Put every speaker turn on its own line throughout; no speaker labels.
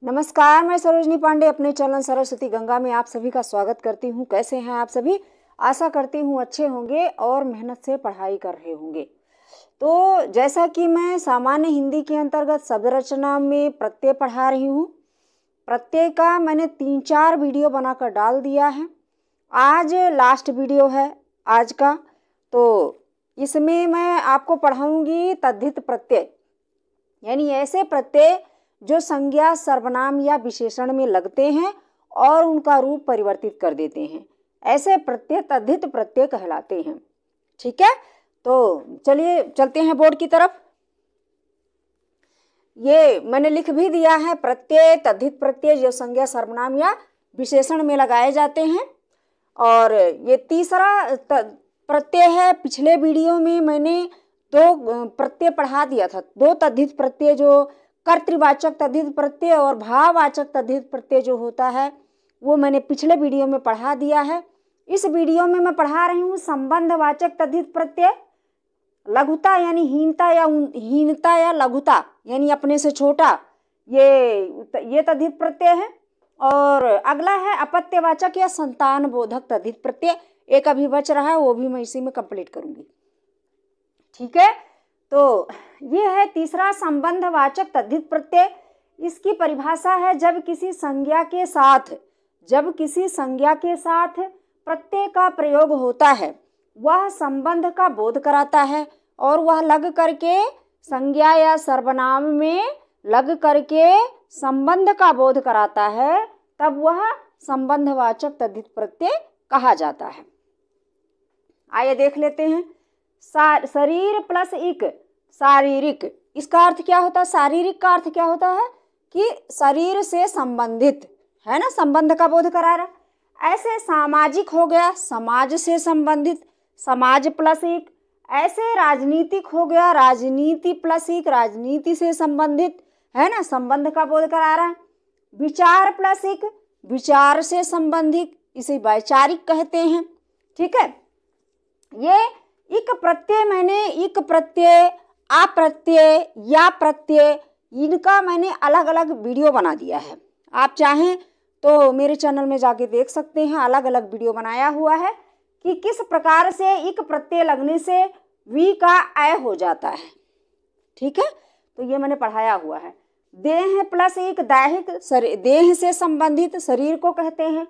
नमस्कार, मैं सरोजनी पांडे अपने चैनल सरस्वती गंगा में आप सभी का स्वागत करती हूँ। कैसे हैं आप सभी? आशा करती हूँ अच्छे होंगे और मेहनत से पढ़ाई कर रहे होंगे। तो जैसा कि मैं सामान्य हिंदी के अंतर्गत शब्द रचना में प्रत्यय पढ़ा रही हूँ, प्रत्यय का मैंने 3-4 वीडियो बनाकर डाल दिया है। आज लास्ट वीडियो है आज का, तो इसमें मैं आपको पढ़ाऊँगी तद्धित प्रत्यय, यानी ऐसे प्रत्यय जो संज्ञा, सर्वनाम या विशेषण में लगते हैं और उनका रूप परिवर्तित कर देते हैं। ऐसे प्रत्यय तद्धित प्रत्यय कहलाते हैं। ठीक है, तो चलिए चलते हैं बोर्ड की तरफ। ये मैंने लिख भी दिया है, प्रत्यय तद्धित प्रत्यय जो संज्ञा, सर्वनाम या विशेषण में लगाए जाते हैं। और ये तीसरा प्रत्यय है। पिछले वीडियो में मैंने 2 प्रत्यय पढ़ा दिया था, 2 तद्धित प्रत्यय जो कर्तृवाचक तद्धित प्रत्यय और भाववाचक तद्धित प्रत्यय जो होता है वो मैंने पिछले वीडियो में पढ़ा दिया है। इस वीडियो में मैं पढ़ा रही हूँ संबंधवाचक तद्धित प्रत्यय, लघुता यानी हीनता या लघुता यानी अपने से छोटा, ये तद्धित प्रत्यय है। और अगला है अपत्यवाचक या संतान बोधक तद्धित प्रत्यय। एक अभी बच रहा है, वो भी मैं इसी में कंप्लीट करूंगी। ठीक है, तो ये है तीसरा संबंधवाचक तद्धित प्रत्यय। इसकी परिभाषा है जब किसी संज्ञा के साथ प्रत्यय का प्रयोग होता है, वह संबंध का बोध कराता है और वह लग करके संज्ञा या सर्वनाम में लग करके संबंध का बोध कराता है, तब वह संबंधवाचक तद्धित प्रत्यय कहा जाता है। आइए देख लेते हैं। शरीर प्लस इक, शारीरिक, इसका अर्थ क्या होता है? शारीरिक का अर्थ क्या होता है कि शरीर से संबंधित, है ना, संबंध का बोध करा रहा। ऐसे सामाजिक हो गया, समाज से संबंधित, समाज प्लस इक। ऐसे राजनीतिक हो गया, राजनीति प्लस इक, राजनीति से संबंधित, है ना, संबंध का बोध करा रहा। विचार प्लस इक, विचार से संबंधित, इसे वैचारिक कहते हैं। ठीक है, ये इक प्रत्यय, मैंने इक प्रत्यय, अप्रत्यय या प्रत्यय, इनका मैंने अलग अलग वीडियो बना दिया है। आप चाहें तो मेरे चैनल में जाके देख सकते हैं, अलग अलग वीडियो बनाया हुआ है कि किस प्रकार से इक प्रत्यय लगने से वी का अय हो जाता है। ठीक है, तो ये मैंने पढ़ाया हुआ है। देह प्लस इक दैहिक, देह से संबंधित, शरीर को कहते हैं।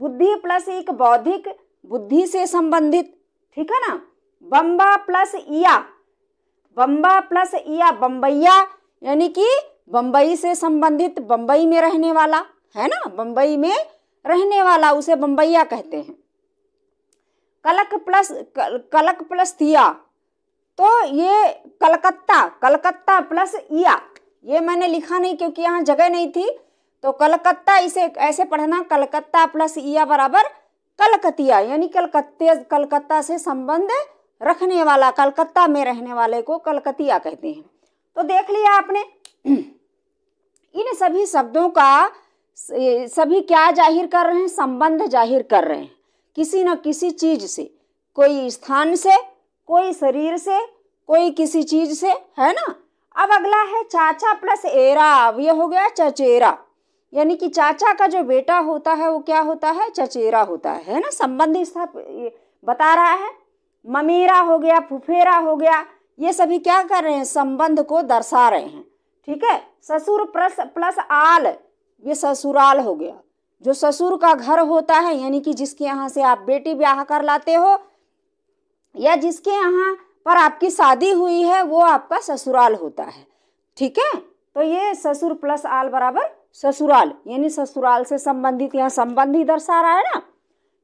बुद्धि प्लस इक बौद्धिक, बुद्धि से संबंधित। ठीक है ना। बम्बा प्लस इया, बम्बा प्लस इया, बम्बैया यानी कि बम्बई से संबंधित, बम्बई में रहने वाला, है ना, बम्बई में रहने वाला, उसे बम्बैया कहते हैं। कलक प्लस तिया, तो ये कलकत्ता, कलकत्ता प्लस इया, ये मैंने लिखा नहीं क्योंकि यहाँ जगह नहीं थी, तो कलकत्ता इसे ऐसे पढ़ना, कलकत्ता प्लस इया बराबर कलकतिया, यानी कलकत्ता से संबंध रखने वाला, कलकत्ता में रहने वाले को कलकतिया कहते हैं। तो देख लिया आपने। इन सभी शब्दों का सभी क्या जाहिर कर रहे हैं? संबंध जाहिर कर रहे हैं किसी न किसी चीज से, कोई स्थान से, कोई शरीर से, कोई किसी चीज से, है ना। अब अगला है चाचा प्लस एरा, ये हो गया चचेरा, यानी कि चाचा का जो बेटा होता है वो क्या होता है? चचेरा होता है ना, संबंध बता रहा है। ममेरा हो गया, फुफेरा हो गया, ये सभी क्या कर रहे हैं? संबंध को दर्शा रहे हैं। ठीक है। ससुर प्लस आल, ये ससुराल हो गया, जो ससुर का घर होता है, यानी कि जिसके यहाँ से आप बेटी ब्याह कर लाते हो या जिसके यहाँ पर आपकी शादी हुई है, वो आपका ससुराल होता है। ठीक है, तो ये ससुर प्लस आल बराबर ससुराल, यानी ससुराल से संबंधित, यहाँ संबंध ही दर्शा रहा है ना।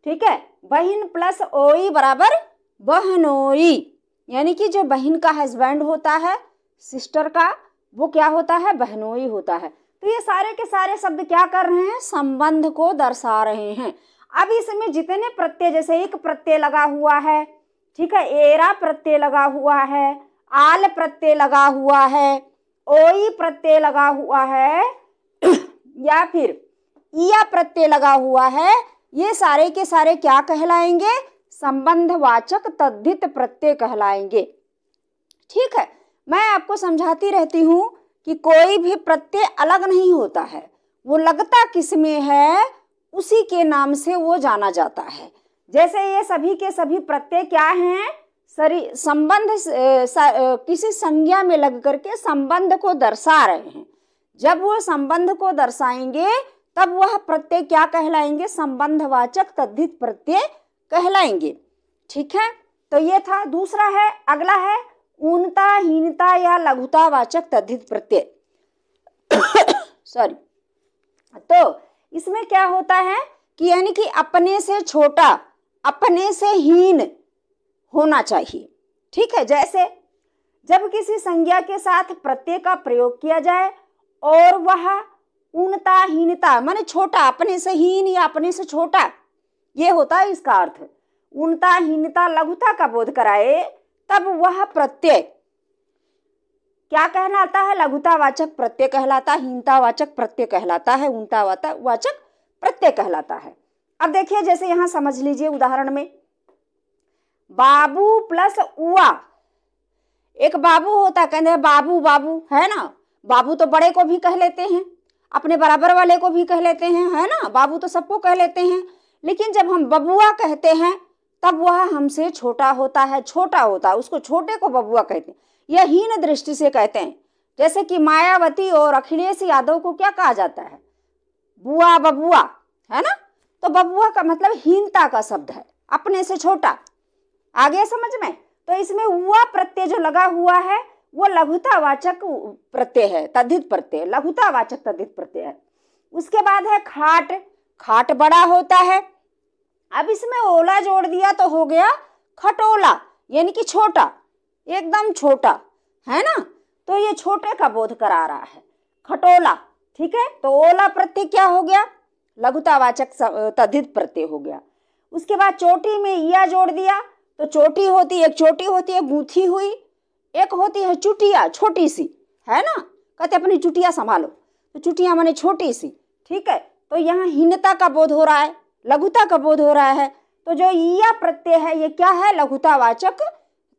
ठीक है। बहन प्लस ओई बराबर बहनोई, यानी कि जो बहन का हस्बैंड होता है, सिस्टर का, वो क्या होता है? बहनोई होता है। तो ये सारे के सारे शब्द क्या कर रहे हैं? संबंध को दर्शा रहे हैं। अब इसमें जितने प्रत्यय, जैसे एक प्रत्यय लगा हुआ है, ठीक है, एरा प्रत्यय लगा हुआ है, आल प्रत्यय लगा हुआ है, ओई प्रत्यय लगा हुआ है या फिर इया प्रत्यय लगा हुआ है, ये सारे के सारे क्या कहलाएंगे? संबंधवाचक तद्धित प्रत्यय कहलाएंगे। ठीक है, मैं आपको समझाती रहती हूँ कि कोई भी प्रत्यय अलग नहीं होता है, वो लगता किस में है उसी के नाम से वो जाना जाता है। जैसे ये सभी के सभी प्रत्यय क्या हैं, संबंध किसी संज्ञा में लग करके संबंध को दर्शा रहे हैं। जब वो संबंध को दर्शाएंगे तब वह प्रत्यय क्या कहलाएंगे, संबंधवाचक तद्धित प्रत्यय कहलाएंगे। ठीक है, तो ये था। दूसरा है, अगला है ऊनता, हीनता या लघुतावाचक तद्धित प्रत्यय। सॉरी। तो इसमें क्या होता है कि यानी कि अपने से छोटा, अपने से हीन होना चाहिए। ठीक है, जैसे जब किसी संज्ञा के साथ प्रत्यय का प्रयोग किया जाए और वह ऊनता, हीनता माने छोटा, अपने से हीन या अपने से छोटा, ये होता है इसका अर्थ। ऊनता, हीनता, लघुता का बोध कराए तब वह प्रत्यय क्या कहलाता है, लघुतावाचक प्रत्यय कहलाता है, हीनतावाचक प्रत्यय कहलाता है, ऊनतावाचक प्रत्यय कहलाता है। अब देखिए, जैसे यहां समझ लीजिए उदाहरण में, बाबू प्लस उआ। एक बाबू होता है, कहते हैं बाबू बाबू, है ना। बाबू तो बड़े को भी कह लेते हैं, अपने बराबर वाले को भी कह लेते हैं, है ना। बाबू तो सबको कह लेते हैं, लेकिन जब हम बबुआ कहते हैं तब वह हमसे छोटा होता है, छोटा होता है, उसको छोटे को बबुआ कहते हैं। यह हीन दृष्टि से कहते हैं। जैसे कि मायावती और अखिलेश यादव को क्या कहा जाता है, बुआ, बबुआ, है ना। तो बबुआ का मतलब हीनता का शब्द है, अपने से छोटा। आगे समझ में। तो इसमें हुआ प्रत्यय जो लगा हुआ है वो लघुतावाचक प्रत्यय है, तद्धित प्रत्यय, लघुतावाचक तद्धित प्रत्यय है। उसके बाद है खाट। खाट बड़ा होता है। अब इसमें ओला जोड़ दिया तो हो गया खटोला, यानी कि छोटा, एकदम छोटा, है ना। तो ये छोटे का बोध करा रहा है, खटोला। ठीक है, तो ओला प्रत्यय क्या हो गया, लघुतावाचक तद्धित प्रत्यय हो गया। उसके बाद चोटी में या जोड़ दिया तो चोटी होती, एक चोटी होती है गूंथी हुई, एक होती है चुटिया, छोटी सी, है ना। कहते अपनी चुटिया संभालो, तो चुटिया माने छोटी सी। ठीक है, तो यहाँ हीनता का बोध हो रहा है, लघुता का बोध हो रहा है। तो जो या प्रत्यय है ये क्या है, लघुतावाचक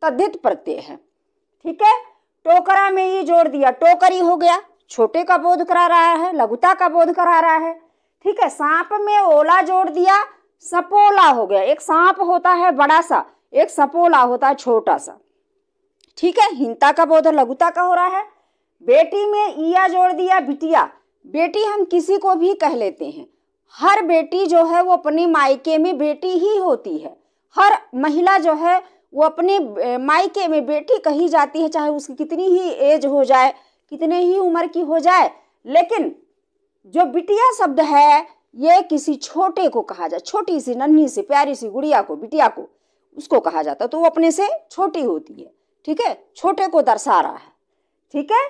तद्धित प्रत्यय है। ठीक है, टोकरा में ये जोड़ दिया, टोकरी हो गया, छोटे का बोध करा रहा है, लघुता का बोध करा रहा है। ठीक है, सांप में ओला जोड़ दिया, सपोला हो गया। एक सांप होता है बड़ा सा, एक सपोला होता है छोटा सा। ठीक है, हीनता का बोध लघुता का हो रहा है। बेटी में इया जोड़ दिया, बिटिया। बेटी हम किसी को भी कह लेते हैं, हर बेटी जो है वो अपने मायके में बेटी ही होती है। हर महिला जो है वो अपने मायके में बेटी कही जाती है, चाहे उसकी कितनी ही एज हो जाए, कितने ही उम्र की हो जाए। लेकिन जो बिटिया शब्द है ये किसी छोटे को कहा जाए, छोटी सी नन्ही सी प्यारी सी गुड़िया को, बिटिया को, उसको कहा जाता है। तो वो अपने से छोटी होती है। ठीक है, छोटे को दर्शा रहा है। ठीक है,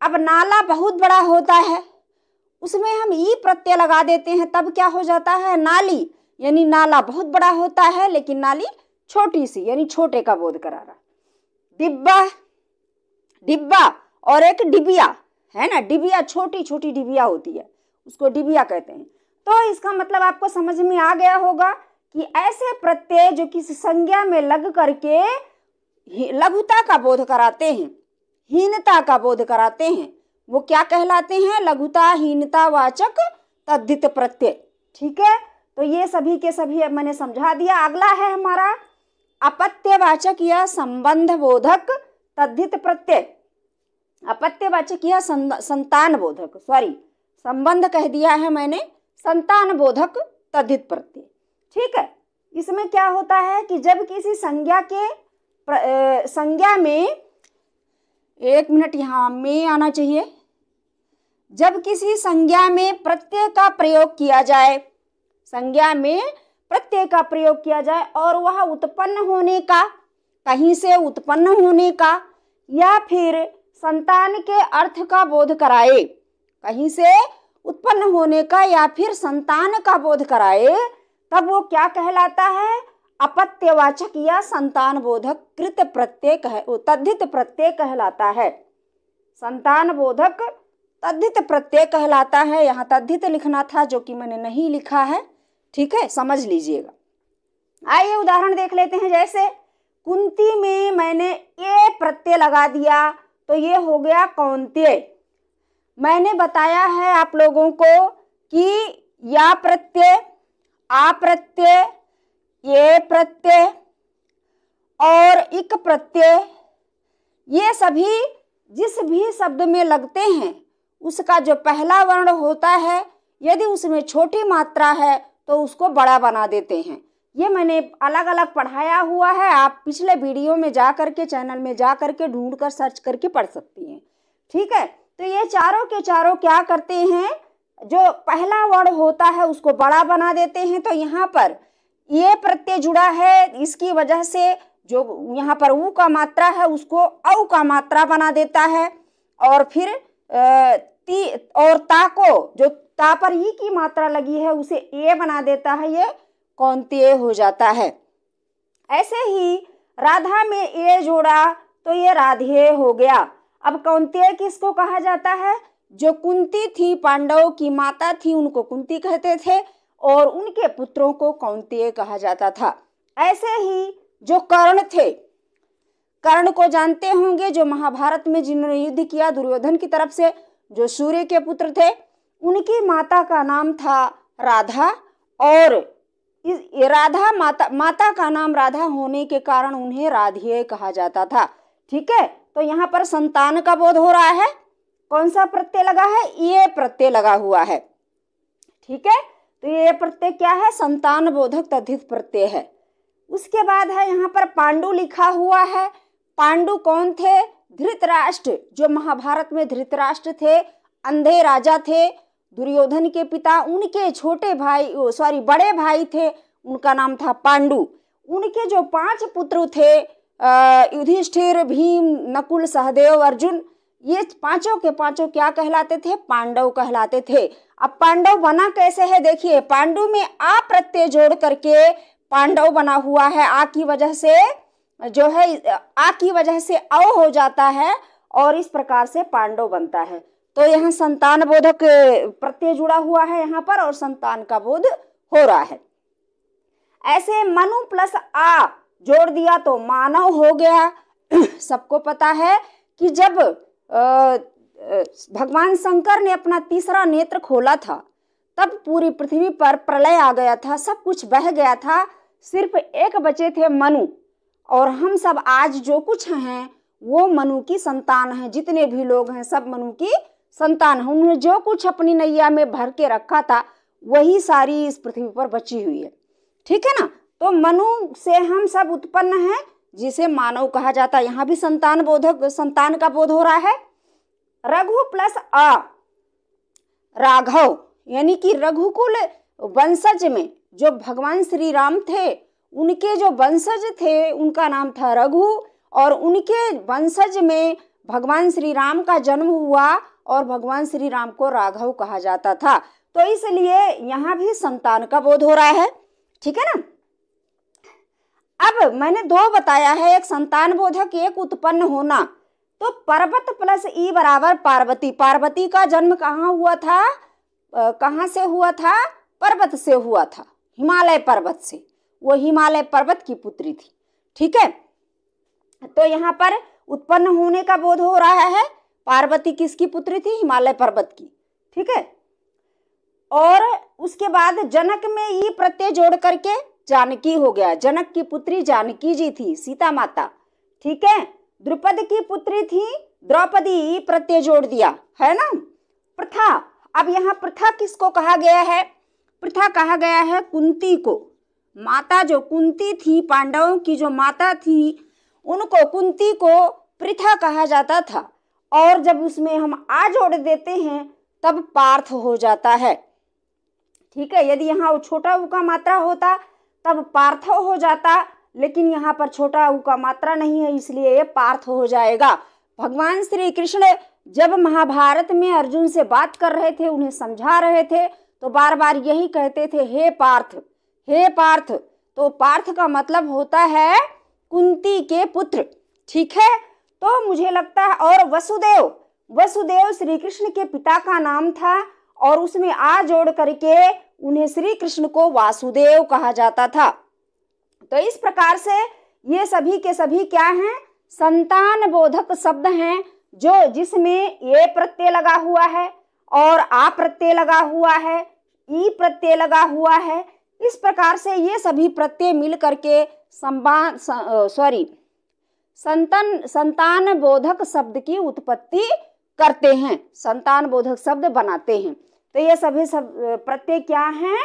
अब नाला बहुत बड़ा होता है, उसमें हम ई प्रत्यय लगा देते हैं, तब क्या हो जाता है, नाली। यानी नाला बहुत बड़ा होता है लेकिन नाली छोटी सी, यानी छोटे का बोध करा रहा। डिब्बा, डिब्बा और एक डिबिया, है ना। डिबिया छोटी छोटी डिबिया होती है, उसको डिबिया कहते हैं। तो इसका मतलब आपको समझ में आ गया होगा कि ऐसे प्रत्यय जो किसी संज्ञा में लग करके लघुता का बोध कराते हैं, हीनता का बोध कराते हैं, वो क्या कहलाते हैं, लघुता हीनता वाचक तद्धित प्रत्यय। ठीक है, तो ये सभी के सभी अब मैंने समझा दिया। अगला है हमारा अपत्यवाचक या संबंध बोधक तद्धित प्रत्यय। अपत्यवाचक या संतान बोधक, सॉरी संबंध कह दिया है मैंने, संतान बोधक तद्धित प्रत्यय। ठीक है, इसमें क्या होता है कि जब किसी संज्ञा में, एक मिनट यहाँ में आना चाहिए, जब किसी संज्ञा में प्रत्यय का प्रयोग किया जाए, संज्ञा में प्रत्यय का प्रयोग किया जाए और वह उत्पन्न होने का, कहीं से उत्पन्न होने का या फिर संतान के अर्थ का बोध कराए, कहीं से उत्पन्न होने का या फिर संतान का बोध कराए, तब वो क्या कहलाता है, अपत्यवाचक या संतान बोधक कृत प्रत्यय तद्धित प्रत्यय कहलाता है। संतान बोधक तद्धित प्रत्यय कहलाता है। यहाँ तद्धित लिखना था जो कि मैंने नहीं लिखा है। ठीक है, समझ लीजिएगा। आइए उदाहरण देख लेते हैं। जैसे कुंती में मैंने ए प्रत्यय लगा दिया तो ये हो गया कौंतेय। मैंने बताया है आप लोगों को कि या प्रत्यय, आ प्रत्यय, ये प्रत्यय और इक प्रत्यय, ये सभी जिस भी शब्द में लगते हैं उसका जो पहला वर्ण होता है, यदि उसमें छोटी मात्रा है तो उसको बड़ा बना देते हैं। ये मैंने अलग अलग पढ़ाया हुआ है, आप पिछले वीडियो में जा करके, चैनल में जा करके ढूंढ कर सर्च करके पढ़ सकती हैं। ठीक है, तो ये चारों के चारों क्या करते हैं, जो पहला वर्ण होता है उसको बड़ा बना देते हैं। तो यहाँ पर ये प्रत्यय जुड़ा है, इसकी वजह से जो यहाँ पर ऊ का मात्रा है उसको औ का मात्रा बना देता है, और फिर ती और ता को, जो ता पर ई की मात्रा लगी है उसे ए बना देता है, ये कौंतेय हो जाता है। ऐसे ही राधा में ए जोड़ा तो ये राधेय हो गया। अब कौंतेय किसको कहा जाता है, जो कुंती थी, पांडवों की माता थी, उनको कुंती कहते थे और उनके पुत्रों को कौंतेय कहा जाता था। ऐसे ही जो कर्ण थे, कर्ण को जानते होंगे, जो महाभारत में जिन्होंने युद्ध किया दुर्योधन की तरफ से, जो सूर्य के पुत्र थे, उनकी माता का नाम था राधा, और राधा माता का नाम राधा होने के कारण उन्हें राधेय कहा जाता था। ठीक है, तो यहाँ पर संतान का बोध हो रहा है। कौन सा प्रत्यय लगा है, ये प्रत्यय लगा हुआ है। ठीक है, तो ये प्रत्यय क्या है, संतान बोधक तद्धित प्रत्यय है। उसके बाद है यहाँ पर पांडु लिखा हुआ है। पांडु कौन थे, धृतराष्ट्र, जो महाभारत में धृतराष्ट्र थे, अंधे राजा थे, दुर्योधन के पिता, उनके छोटे भाई बड़े भाई थे, उनका नाम था पांडु। उनके जो 5 पुत्र थे, युधिष्ठिर, भीम, नकुल, सहदेव, अर्जुन, ये पांचों के पांचों क्या कहलाते थे, पांडव कहलाते थे। अब पांडव बना कैसे है, देखिए, पांडु में आ प्रत्यय जोड़ करके पांडव बना हुआ है। आ की वजह से जो है, आ की वजह से औ हो जाता है और इस प्रकार से पांडव बनता है। तो यहाँ संतान बोधक प्रत्यय जुड़ा हुआ है यहाँ पर, और संतान का बोध हो रहा है। ऐसे मनु प्लस आ जोड़ दिया तो मानव हो गया। सबको पता है कि जब भगवान शंकर ने अपना तीसरा नेत्र खोला था, तब पूरी पृथ्वी पर प्रलय आ गया था, सब कुछ बह गया था, सिर्फ एक बचे थे मनु, और हम सब आज जो कुछ हैं वो मनु की संतान हैं। जितने भी लोग हैं सब मनु की संतान हैं। उन्होंने जो कुछ अपनी नैया में भर के रखा था वही सारी इस पृथ्वी पर बची हुई है। ठीक है ना, तो मनु से हम सब उत्पन्न हैं, जिसे मानव कहा जाता है। यहाँ भी संतान का बोध हो रहा है। रघु प्लस आ राघव, यानी कि रघुकुल वंशज में जो भगवान श्री राम थे, उनके जो वंशज थे उनका नाम था रघु, और उनके वंशज में भगवान श्री राम का जन्म हुआ और भगवान श्री राम को राघव कहा जाता था। तो इसलिए यहाँ भी संतान का बोध हो रहा है। ठीक है ना। अब मैंने 2 बताया है, एक संतान बोधक, एक उत्पन्न होना। तो पर्वत प्लस ई बराबर पार्वती। पार्वती का जन्म कहाँ हुआ था, कहाँ से हुआ था, पर्वत से हुआ था, हिमालय पर्वत से। वो हिमालय पर्वत की पुत्री थी। ठीक है, तो यहाँ पर उत्पन्न होने का बोध हो रहा है। पार्वती किसकी पुत्री थी, हिमालय पर्वत की। ठीक है, और उसके बाद जनक में ई प्रत्यय जोड़ करके जानकी हो गया। जनक की पुत्री जानकी जी थी, सीता माता। ठीक है, द्रुपद की पुत्री थी द्रौपदी, ई प्रत्यय जोड़ दिया है ना। प्रथा, अब यहाँ प्रथा किसको कहा गया है, प्रथा कहा गया है कुंती को। माता जो कुंती थी, पांडवों की जो माता थी, उनको, कुंती को प्रथा कहा जाता था। और जब उसमें हम आ जोड़ देते हैं तब पार्थ हो जाता है। ठीक है, यदि यहाँ छोटा ऊ का मात्रा होता तब पार्थ हो जाता, लेकिन यहाँ पर छोटा ऊ का मात्रा नहीं है, इसलिए ये पार्थ हो जाएगा। भगवान श्री कृष्ण जब महाभारत में अर्जुन से बात कर रहे थे, उन्हें समझा रहे थे, तो बार बार यही कहते थे, हे पार्थ, हे पार्थ। तो पार्थ का मतलब होता है कुंती के पुत्र। ठीक है, तो मुझे लगता है, और वसुदेव, वसुदेव श्री कृष्ण के पिता का नाम था, और उसमें आ जोड़ करके उन्हें श्री कृष्ण को वासुदेव कहा जाता था। तो इस प्रकार से ये सभी के सभी क्या हैं, संतान बोधक शब्द हैं, जो जिसमें ये प्रत्यय लगा हुआ है और आ प्रत्यय लगा हुआ है, ई प्रत्यय लगा हुआ है। इस प्रकार से ये सभी प्रत्यय मिल करके संतान बोधक शब्द की उत्पत्ति करते हैं, संतान बोधक शब्द बनाते हैं। तो ये सभी सब प्रत्यय क्या हैं?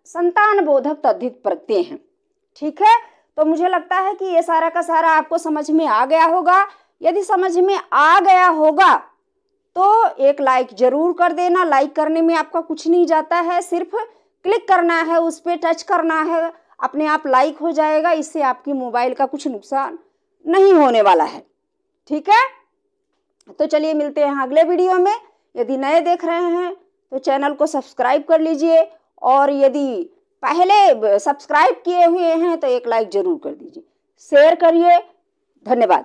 संतान बोधक तद्धित प्रत्यय हैं। ठीक है, तो मुझे लगता है कि ये सारा का सारा आपको समझ में आ गया होगा। यदि समझ में आ गया होगा तो एक लाइक जरूर कर देना। लाइक करने में आपका कुछ नहीं जाता है, सिर्फ क्लिक करना है, उस पर टच करना है, अपने आप लाइक हो जाएगा। इससे आपकी मोबाइल का कुछ नुकसान नहीं होने वाला है। ठीक है, तो चलिए मिलते हैं अगले वीडियो में। यदि नए देख रहे हैं तो चैनल को सब्सक्राइब कर लीजिए, और यदि पहले सब्सक्राइब किए हुए हैं तो एक लाइक जरूर कर दीजिए, शेयर करिए। धन्यवाद।